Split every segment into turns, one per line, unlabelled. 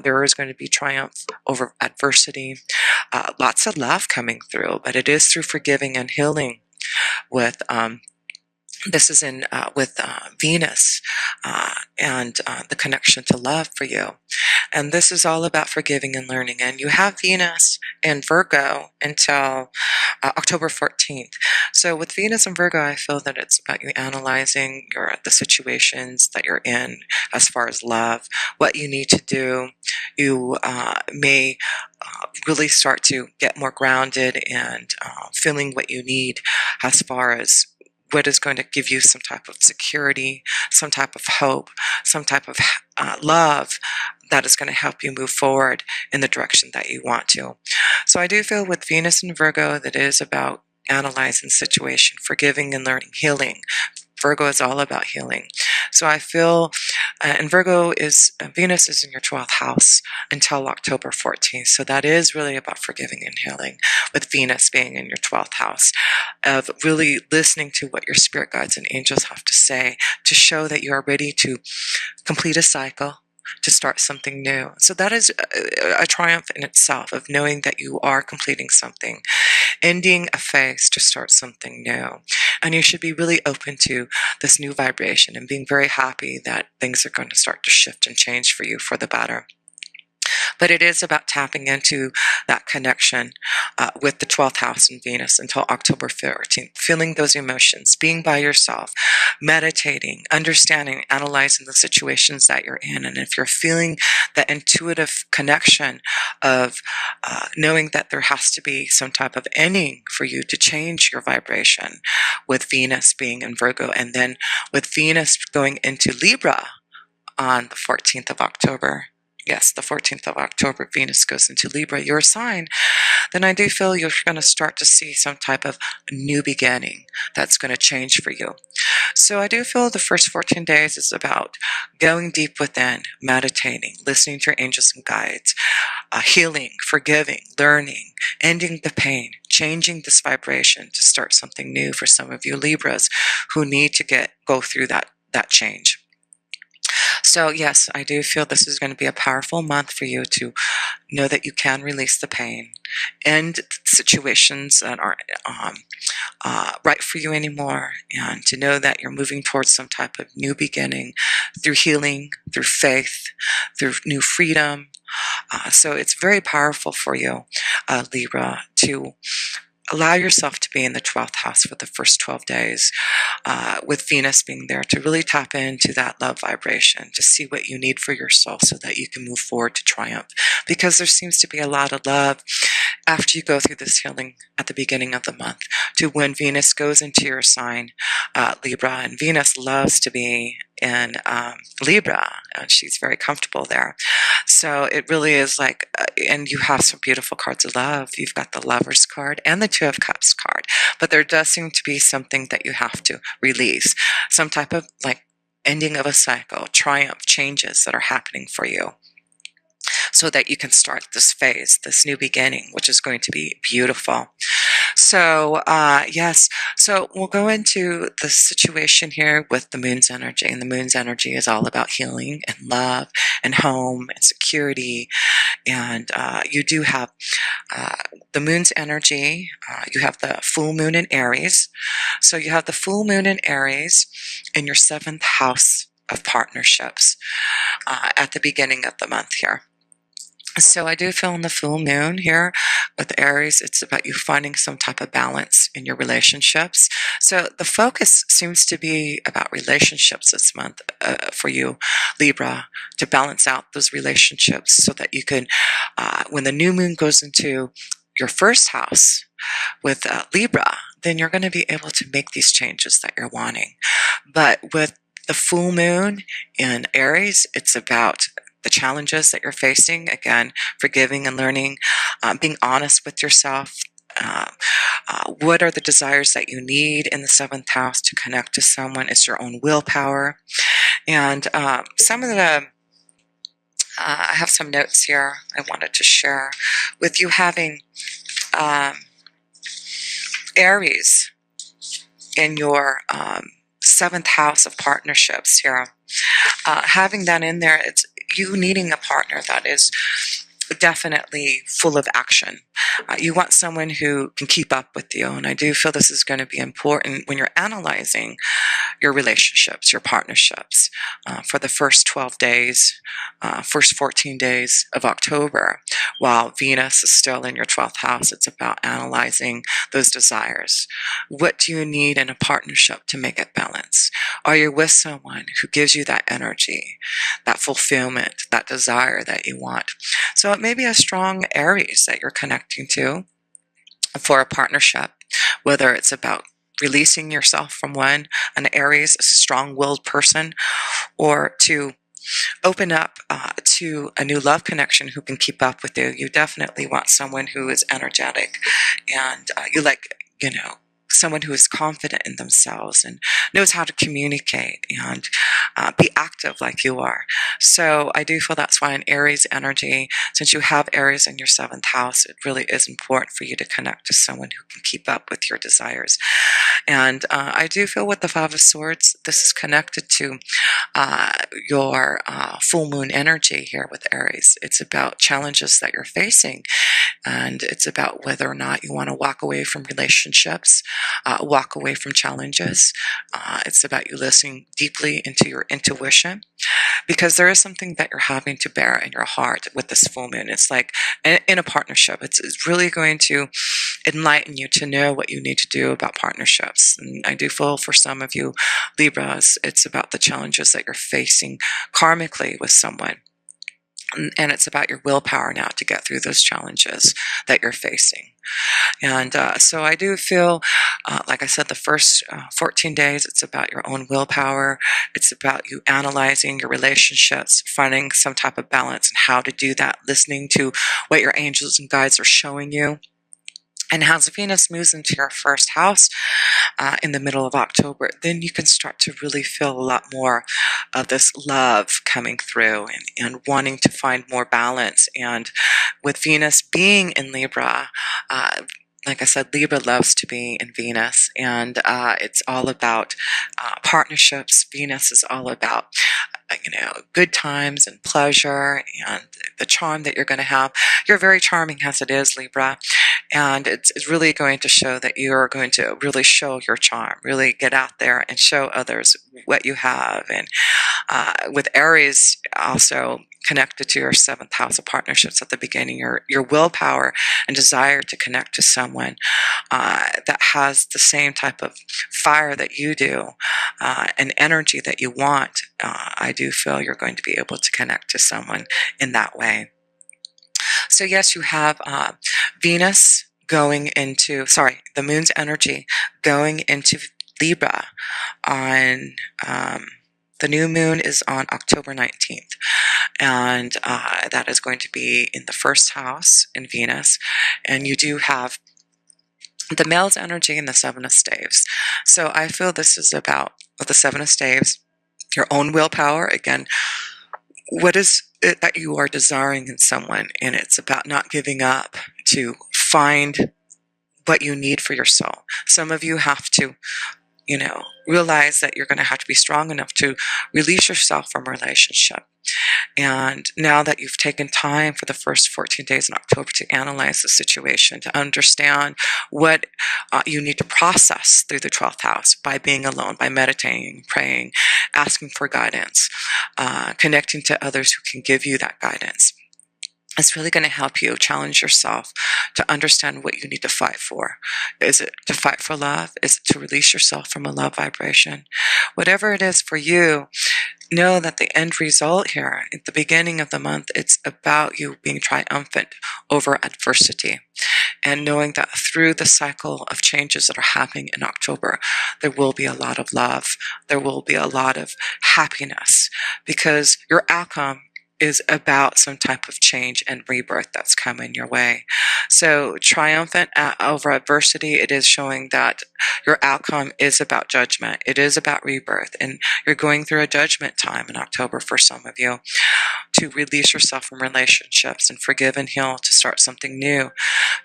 There is going to be triumph over adversity. Lots of love coming through, but it is through forgiving and healing with this is in with Venus and the connection to love for you. And this is all about forgiving and learning. And you have Venus in Virgo until October 14th. So with Venus and Virgo, I feel that it's about you analyzing the situations that you're in as far as love, what you need to do. You may really start to get more grounded and feeling what you need as far as what is going to give you some type of security, some type of hope, some type of love that is going to help you move forward in the direction that you want to. So I do feel with Venus and Virgo that it is about analyzing the situation, forgiving and learning, healing. Virgo is all about healing. So I feel, and Venus is in your 12th house until October 14th. So that is really about forgiving and healing, with Venus being in your 12th house, of really listening to what your spirit guides and angels have to say to show that you are ready to complete a cycle, to start something new. So that is a triumph in itself, of knowing that you are completing something, ending a phase to start something new. And you should be really open to this new vibration and being very happy that things are going to start to shift and change for you for the better. But it is about tapping into that connection with the 12th house in Venus until October 14th, feeling those emotions, being by yourself, meditating, understanding, analyzing the situations that you're in. And if you're feeling that intuitive connection of knowing that there has to be some type of ending for you to change your vibration, with Venus being in Virgo, and then with Venus going into Libra on the 14th of October, yes, the 14th of October, Venus goes into Libra, your sign, then I do feel you're going to start to see some type of new beginning that's going to change for you. So I do feel the first 14 days is about going deep within, meditating, listening to your angels and guides, healing, forgiving, learning, ending the pain, changing this vibration to start something new for some of you Libras who need to go through that change. So yes, I do feel this is going to be a powerful month for you to know that you can release the pain, end situations that aren't right for you anymore, and to know that you're moving towards some type of new beginning through healing, through faith, through new freedom. So it's very powerful for you, Libra, to allow yourself to be in the 12th house for the first 12 days, with Venus being there, to really tap into that love vibration, to see what you need for your soul so that you can move forward to triumph. Because there seems to be a lot of love after you go through this healing at the beginning of the month, to when Venus goes into your sign, Libra, and Venus loves to be in Libra, and she's very comfortable there. So it really is like, and you have some beautiful cards of love. You've got the Lovers card and the Two of Cups card, but there does seem to be something that you have to release, some type of like ending of a cycle, triumph, changes that are happening for you, so that you can start this phase, this new beginning, which is going to be beautiful. So yes, so we'll go into the situation here with the moon's energy, and the moon's energy is all about healing and love and home and security. And you do have the moon's energy. You have the full moon in Aries. So you have the full moon in Aries in your 7th house of partnerships at the beginning of the month here. So I do feel in the full moon here with Aries, it's about you finding some type of balance in your relationships. So the focus seems to be about relationships this month for you, Libra, to balance out those relationships so that you can, when the new moon goes into your 1st house with Libra, then you're going to be able to make these changes that you're wanting. But with the full moon in Aries, it's about the challenges that you're facing, again, forgiving and learning, being honest with yourself. What are the desires that you need in the 7th house to connect to someone? It's your own willpower. And some of the, I have some notes here I wanted to share with you. Having Aries in your 7th house of partnerships here, having that in there, you needing a partner that is definitely full of action. You want someone who can keep up with you, and I do feel this is going to be important when you're analyzing your relationships, your partnerships, for the first 12 days, first 14 days of October. While Venus is still in your 12th house, it's about analyzing those desires. What do you need in a partnership to make it balance? Are you with someone who gives you that energy, that fulfillment, that desire that you want? So it may be a strong Aries that you're connecting to for a partnership, whether it's about releasing yourself from an Aries, a strong-willed person, or to open up to a new love connection who can keep up with you. You definitely want someone who is energetic, and you like, someone who is confident in themselves and knows how to communicate and be active like you are. So I do feel that's why an Aries energy, since you have Aries in your 7th house, it really is important for you to connect to someone who can keep up with your desires. And I do feel with the 5 of Swords, this is connected to your full moon energy here with Aries. It's about challenges that you're facing, and it's about whether or not you want to walk away from relationships, walk away from challenges. It's about you listening deeply into your intuition, because there is something that you're having to bear in your heart with this full moon. It's like in a partnership, it's really going to enlighten you to know what you need to do about partnerships. And I do feel for some of you Libras, it's about the challenges that you're facing karmically with someone. And it's about your willpower now to get through those challenges that you're facing. And so I do feel, like I said, the first 14 days, it's about your own willpower. It's about you analyzing your relationships, finding some type of balance and how to do that, listening to what your angels and guides are showing you. And as Venus moves into your 1st house in the middle of October, then you can start to really feel a lot more of this love coming through and wanting to find more balance. And with Venus being in Libra, like I said, Libra loves to be in Venus, and it's all about partnerships. Venus is all about good times and pleasure and the charm that you're going to have. You're very charming as it is, Libra, and it's really going to show that you are going to really show your charm, really get out there and show others what you have. And with Aries also connected to your 7th house of partnerships at the beginning, your willpower and desire to connect to someone that has the same type of fire that you do, and energy that you want. I do feel you're going to be able to connect to someone in that way. So yes, you have Venus going into, the moon's energy going into Libra on, the new moon is on October 19th. And that is going to be in the 1st house in Venus. And you do have the male's energy in the 7 of Staves. So I feel this is about, with the 7 of Staves, your own willpower. Again, what is it that you are desiring in someone? And it's about not giving up to find what you need for your soul. Some of you have to, realize that you're going to have to be strong enough to release yourself from a relationship. And now that you've taken time for the first 14 days in October to analyze the situation, to understand what you need to process through the 12th house by being alone, by meditating, praying, asking for guidance, connecting to others who can give you that guidance, it's really going to help you challenge yourself to understand what you need to fight for. Is it to fight for love? Is it to release yourself from a love vibration? Whatever it is for you, know that the end result here at the beginning of the month, it's about you being triumphant over adversity, and knowing that through the cycle of changes that are happening in October, there will be a lot of love. There will be a lot of happiness, because your outcome is about some type of change and rebirth that's coming your way. So triumphant over adversity, it is showing that your outcome is about judgment. It is about rebirth. And you're going through a judgment time in October for some of you, to release yourself from relationships and forgive and heal, to start something new,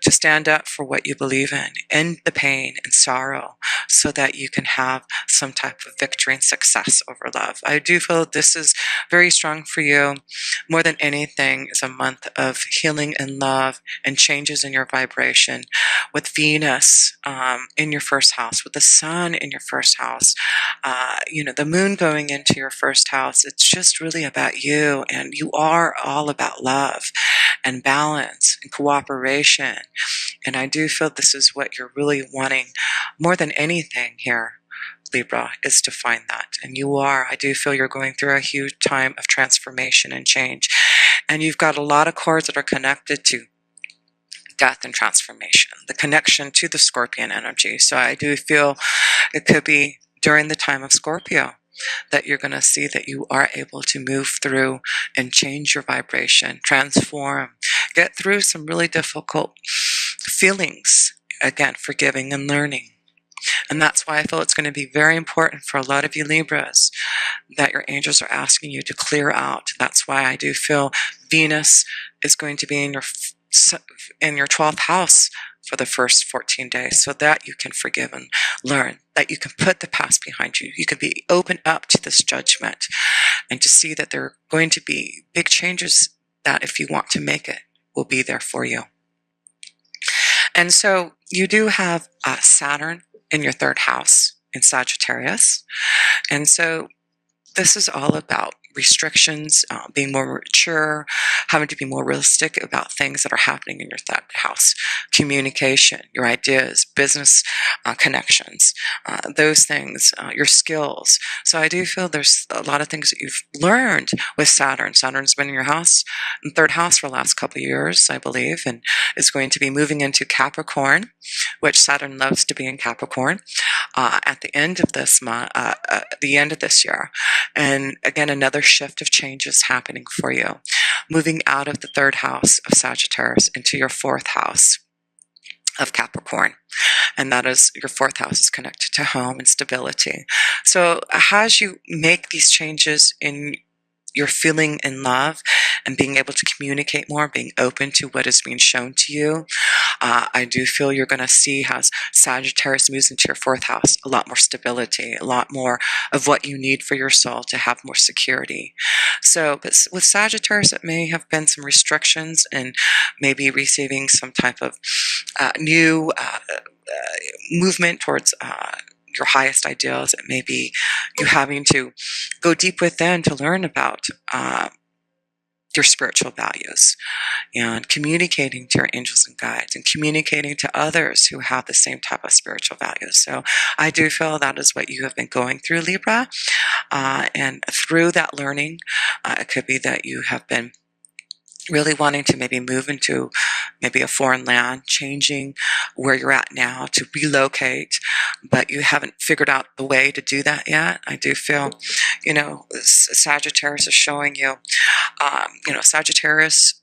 to stand up for what you believe in, end the pain and sorrow, so that you can have some type of victory and success over love. I do feel this is very strong for you. more than anything, is a month of healing and love and changes in your vibration. With Venus in your first house, with the sun in your first house, the moon going into your first house, it's just really about you. And you are all about love and balance and cooperation. And I do feel this is what you're really wanting more than anything here, Libra, is to find that. And you are. I do feel you're going through a huge time of transformation and change. And you've got a lot of cords that are connected to death and transformation, the connection to the Scorpion energy. So I do feel it could be during the time of Scorpio that you're going to see that you are able to move through and change your vibration, transform, get through some really difficult feelings, again, forgiving and learning. And that's why I feel it's going to be very important for a lot of you Libras that your angels are asking you to clear out. That's why I do feel Venus is going to be in your 12th house for the first 14 days, so that you can forgive and learn, that you can put the past behind you. You can be open up to this judgment and to see that there are going to be big changes that, if you want to make it, will be there for you. And so you do have Saturn in your 3rd house in Sagittarius. And so this is all about restrictions, being more mature, having to be more realistic about things that are happening in your 3rd house, communication, your ideas, business connections, those things, your skills. So I do feel there's a lot of things that you've learned with Saturn. Saturn's been in your house, in 3rd house for the last couple of years, I believe, and is going to be moving into Capricorn, which Saturn loves to be in Capricorn, at the end of this month, the end of this year. And again, another shift of changes happening for you, moving out of the 3rd house of Sagittarius into your 4th house of Capricorn. And that is, your 4th house is connected to home and stability. So as you make these changes in your feeling in love and being able to communicate more, being open to what is being shown to you, I do feel you're going to see how Sagittarius moves into your 4th house, a lot more stability, a lot more of what you need for your soul to have more security. So, but with Sagittarius, it may have been some restrictions and maybe receiving some type of new movement towards your highest ideals. It may be you having to go deep within to learn about your spiritual values, and communicating to your angels and guides, and communicating to others who have the same type of spiritual values. So I do feel that is what you have been going through, Libra. And through that learning, it could be that you have been really wanting to maybe move into maybe a foreign land, changing where you're at now to relocate, but you haven't figured out the way to do that yet. I do feel, Sagittarius is showing you, Sagittarius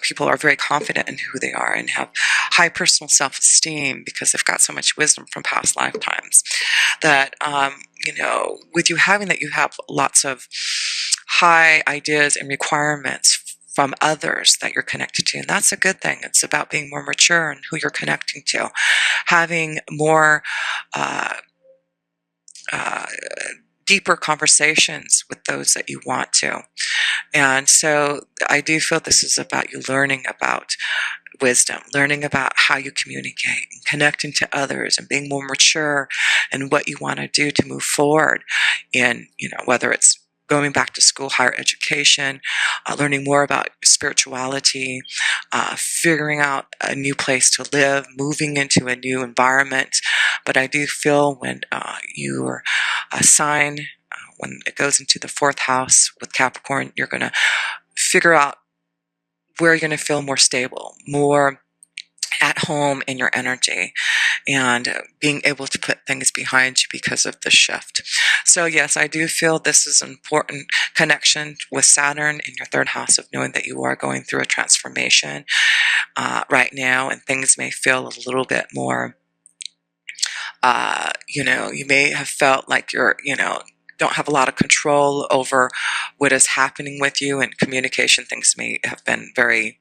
people are very confident in who they are and have high personal self-esteem because they've got so much wisdom from past lifetimes that, with you having that, you have lots of high ideas and requirements from others that you're connected to. And that's a good thing. It's about being more mature in who you're connecting to, having more deeper conversations with those that you want to. And so I do feel this is about you learning about wisdom, learning about how you communicate, and connecting to others, and being more mature in what you want to do to move forward in, whether it's going back to school, higher education, learning more about spirituality, figuring out a new place to live, moving into a new environment. But I do feel when your sign, when it goes into the 4th house with Capricorn, you're going to figure out where you're going to feel more stable, more at home in your energy, and being able to put things behind you because of the shift. So yes, I do feel this is an important connection with Saturn in your 3rd house, of knowing that you are going through a transformation right now, and things may feel a little bit more, you may have felt like you're, don't have a lot of control over what is happening with you, and communication things may have been very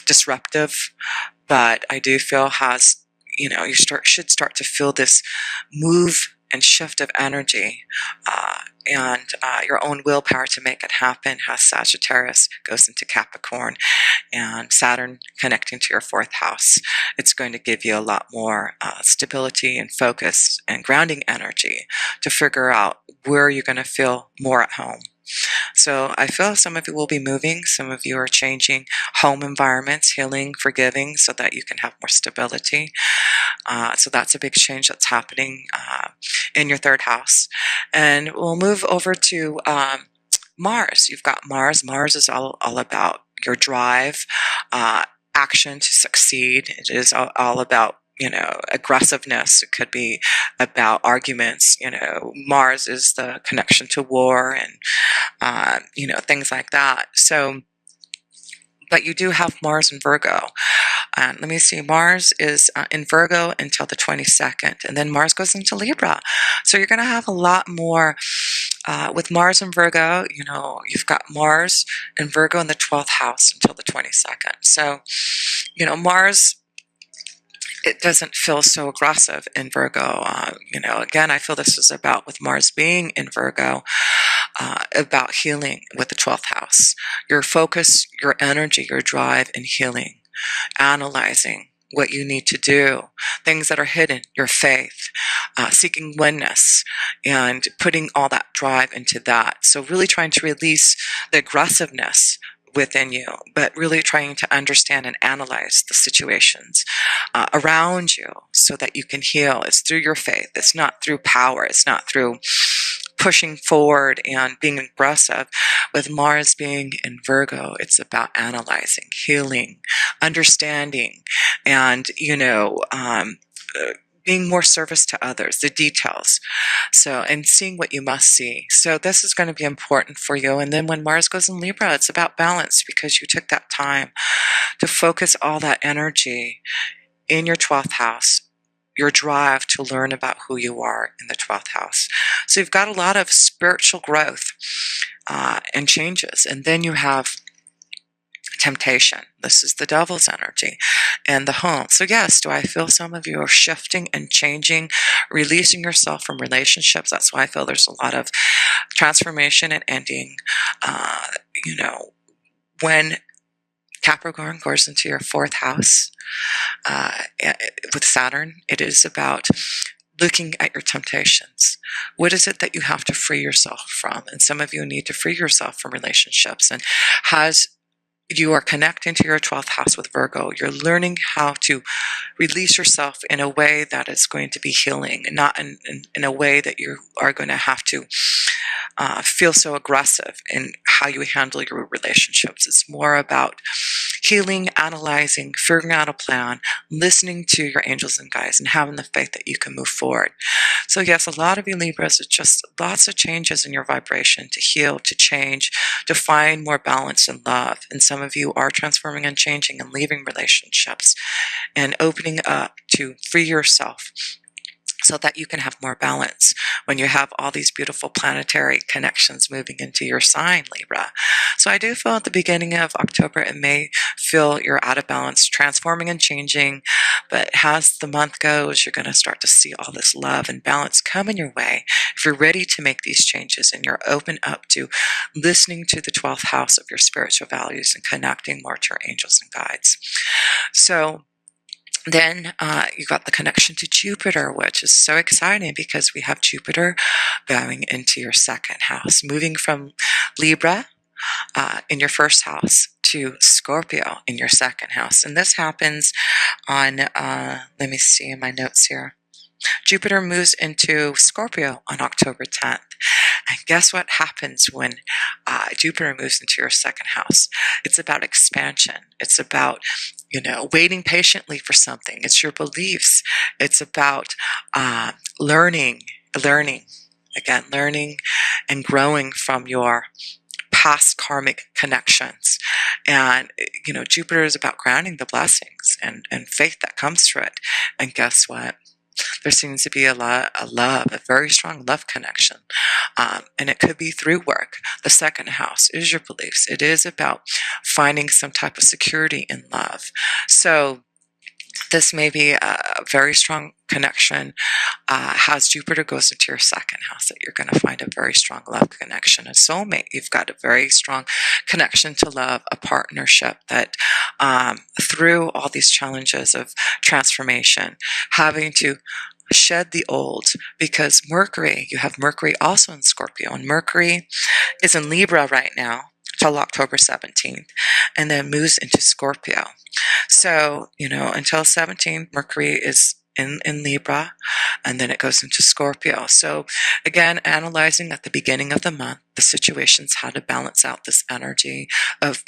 disruptive. But I do feel you should start to feel this move and shift of energy, and your own willpower to make it happen has Sagittarius, goes into Capricorn, and Saturn connecting to your fourth house. It's going to give you a lot more stability and focus and grounding energy to figure out where you're going to feel more at home. So I feel some of you will be moving, some of you are changing home environments, healing, forgiving, so that you can have more stability. So that's a big change that's happening in your third house. And we'll move over to Mars. You've got Mars. Mars is all about your drive, action to succeed. It is all about aggressiveness. It could be about arguments. Mars is the connection to war and, things like that. So, but you do have Mars in Virgo. Let me see, Mars is in Virgo until the 22nd, and then Mars goes into Libra. So you're going to have a lot more with Mars in Virgo. You've got Mars in Virgo in the 12th house until the 22nd. So, Mars, it doesn't feel so aggressive in Virgo. Again, I feel this is about, with Mars being in Virgo, about healing with the 12th house. Your focus, your energy, your drive in healing, analyzing what you need to do, things that are hidden, your faith, seeking oneness, and putting all that drive into that. So really trying to release the aggressiveness within you, but really trying to understand and analyze the situations around you so that you can heal. It's through your faith. It's not through power. It's not through pushing forward and being aggressive. With Mars being in Virgo, it's about analyzing, healing, understanding, and, being more service to others, the details. So, and seeing what you must see. So this is going to be important for you. And then when Mars goes in Libra, it's about balance, because you took that time to focus all that energy in your 12th house, your drive to learn about who you are in the 12th house. So you've got a lot of spiritual growth and changes. And then you have temptation. This is the devil's energy and the home. So yes, do I feel some of you are shifting and changing, releasing yourself from relationships? That's why I feel there's a lot of transformation and ending. When Capricorn goes into your fourth house with Saturn, it is about looking at your temptations. What is it that you have to free yourself from? And some of you need to free yourself from relationships. And as you are connecting to your 12th house with Virgo, you're learning how to release yourself in a way that is going to be healing, and not in a way that you are going to have to feel so aggressive in how you handle your relationships. It's more about healing, analyzing, figuring out a plan, listening to your angels and guides, and having the faith that you can move forward. So yes, a lot of you Libras, it's just lots of changes in your vibration to heal, to change, to find more balance and love. And some of you are transforming and changing and leaving relationships and opening up to free yourself, so that you can have more balance when you have all these beautiful planetary connections moving into your sign, Libra. So I do feel at the beginning of October, it may feel you're out of balance, transforming and changing, but as the month goes, you're going to start to see all this love and balance coming your way. If you're ready to make these changes and you're open up to listening to the 12th house of your spiritual values and connecting more to your angels and guides. So then you got the connection to Jupiter, which is so exciting because we have Jupiter going into your second house, moving from Libra in your first house to Scorpio in your second house. And this happens on, let me see in my notes here. Jupiter moves into Scorpio on October 10th. And guess what happens when Jupiter moves into your second house? It's about expansion. It's about, waiting patiently for something. It's your beliefs. It's about learning and growing from your past karmic connections. And, Jupiter is about grounding the blessings and faith that comes through it. And guess what? There seems to be a very strong love connection. And it could be through work. The second house is your beliefs. It is about finding some type of security in love. So This may be a very strong connection. Has Jupiter goes into your second house, that you're going to find a very strong love connection, a soulmate. You've got a very strong connection to love, a partnership that through all these challenges of transformation, having to shed the old, because Mercury, you have Mercury also in Scorpio, and Mercury is in Libra right now till October 17th, and then moves into Scorpio. So, until 17, Mercury is in Libra, and then it goes into Scorpio. So again, analyzing at the beginning of the month, the situations, how to balance out this energy of,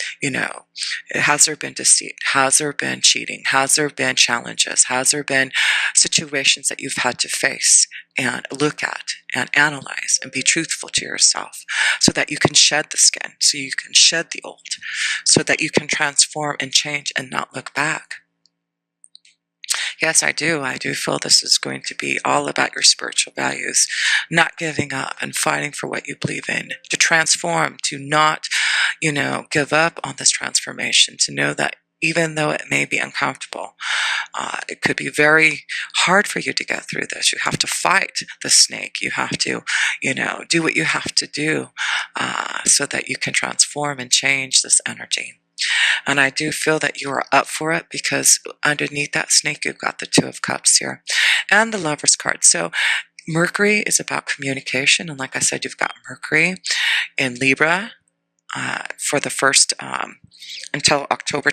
has there been deceit? Has there been cheating? Has there been challenges? Has there been situations that you've had to face and look at and analyze and be truthful to yourself, so that you can shed the skin, so you can shed the old, so that you can transform and change and not look back? Yes, I do. I do feel this is going to be all about your spiritual values, not giving up and fighting for what you believe in, to transform, to not, give up on this transformation, to know that even though it may be uncomfortable, it could be very hard for you to get through this. You have to fight the snake. You have to, do what you have to do so that you can transform and change this energy. And I do feel that you are up for it, because underneath that snake, you've got the Two of Cups here and the Lover's card. So Mercury is about communication. And like I said, you've got Mercury in Libra for the first until October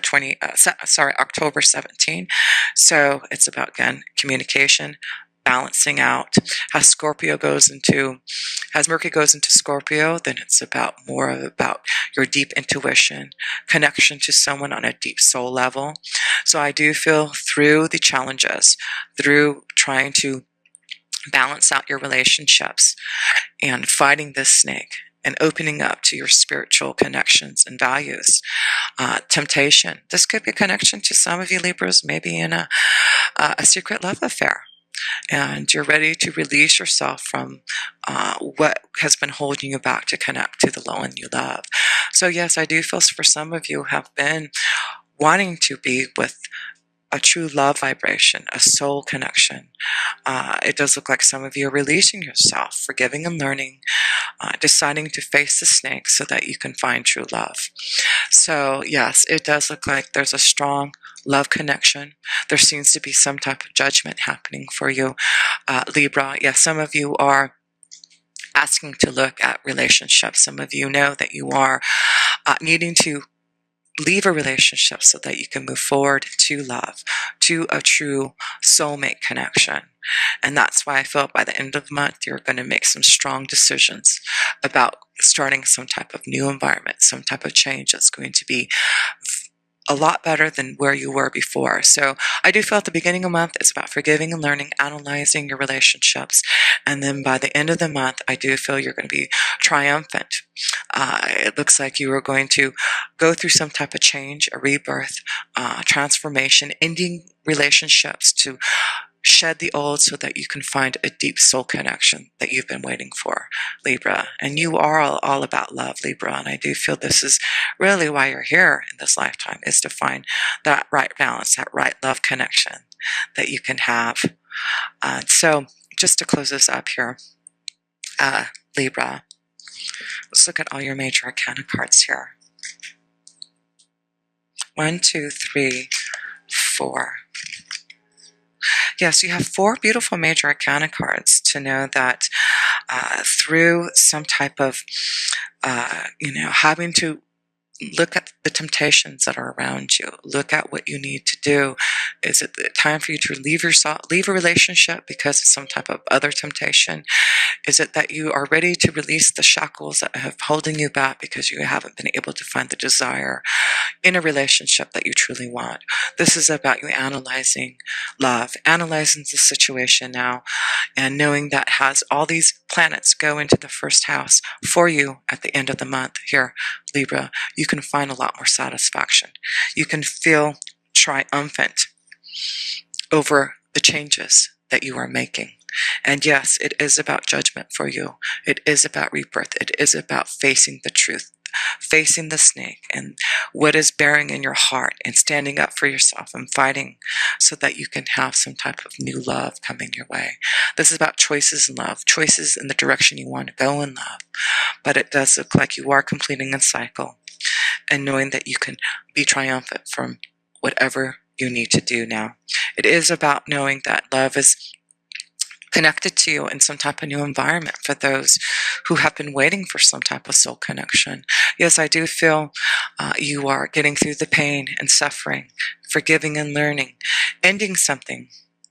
17. So it's about, again, communication, balancing out. As Mercury goes into Scorpio, then it's about more about your deep intuition, connection to someone on a deep soul level. So I do feel through the challenges, through trying to balance out your relationships and fighting this snake and opening up to your spiritual connections and values, temptation. This could be a connection to some of you Libras, maybe in a secret love affair. And you're ready to release yourself from what has been holding you back to connect to the one you love. So yes, I do feel for some of you have been wanting to be with a true love vibration, a soul connection. It does look like some of you are releasing yourself, forgiving and learning, deciding to face the snake so that you can find true love. So yes, it does look like there's a strong love connection. There seems to be some type of judgment happening for you, Libra. Yes, some of you are asking to look at relationships. Some of you know that you are needing to leave a relationship so that you can move forward to love, to a true soulmate connection. And that's why I feel by the end of the month, you're going to make some strong decisions about starting some type of new environment, some type of change that's going to be a lot better than where you were before. So I do feel at the beginning of the month, it's about forgiving and learning, analyzing your relationships. And then by the end of the month, I do feel you're going to be triumphant. It looks like you are going to go through some type of change, a rebirth, transformation, ending relationships to shed the old so that you can find a deep soul connection that you've been waiting for, Libra. And you are all about love, Libra. And I do feel this is really why you're here in this lifetime, is to find that right balance, that right love connection that you can have. So just to close this up here, Libra, let's look at all your major arcana cards here. 1, 2, 3, 4. Yes, you have 4 beautiful major arcana cards to know that through some type of, having to look at the temptations that are around you, look at what you need to do. Is it time for you to leave a relationship because of some type of other temptation? Is it that you are ready to release the shackles that have holding you back because you haven't been able to find the desire in a relationship that you truly want? This is about you analyzing love, analyzing the situation now, and knowing that has all these planets go into the first house for you at the end of the month here, Libra. You can find a lot more satisfaction. You can feel triumphant over the changes that you are making. And yes, it is about judgment for you. It is about rebirth. It is about facing the truth facing the snake and what is bearing in your heart and standing up for yourself and fighting so that you can have some type of new love coming your way. This is about choices in love, choices in the direction you want to go in love. But it does look like you are completing a cycle and knowing that you can be triumphant from whatever you need to do now. It is about knowing that love is connected to you in some type of new environment for those who have been waiting for some type of soul connection. Yes, I do feel you are getting through the pain and suffering, forgiving and learning, ending something